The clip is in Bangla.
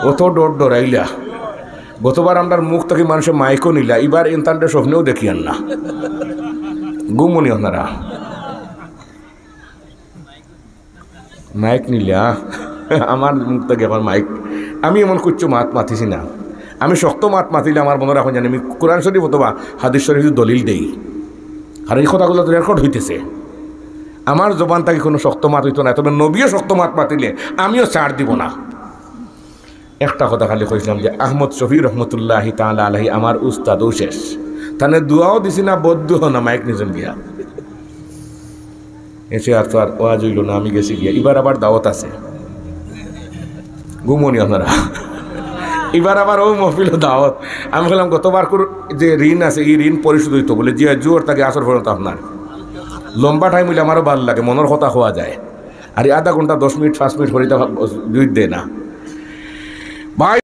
অত ডরাইলা। গতবার আমরা মুখ থেকে মানুষের মাইকও নিলা, এবার ইন্টারনেটের স্বপ্নেও দেখিয়েন না। গুমনি আপনারা মাইক নিলা, আমার মুখ থেকে আমার মাইক, আমি এমন করছো মাত মাতিছি না। আমি শক্ত মাত মাতিলে আমার মনে রাখুন জানি আমি কোরআন শরীফ অথবা হাদিস শরীফ দলিল দেই, আর এই কথাগুলো তো রেকর্ড হইতেছে। আমার জবান থেকে কোনো শক্ত মাত হইতো না, তবে নবীও শক্ত মাত মাতিলে আমিও ছাড় দিব না। একটা কথা খালি কইছিলাম যে আহমদ শফি রহমতুল্লাহি তাআলা আলাইহি আমার উস্তাদও শেষ, তাহলে দোয়াও দিছি না, বদুও না, মাইক নিজন গিয়া এসে আর তো আর ওয়াজ হইল না, আমি গেছি গিয়া। এবার আবার দাওয়াত আছে, ঘুমনি আপনারা, এবার আবার ও মহফিল দাওয়াত। আমি বললাম গতবার যে ঋণ আছে এই ঋণ পরিশোধ হইতো বলে, যে জোর তাকে আসর পর্যন্ত আপনার লম্বা টাইম হইলে আমারও ভালো লাগে, মনের কথা হওয়া যায়। আর আধা ঘন্টা 10 মিনিট 5 মিনিট করে জুইট দেয় না ভাই।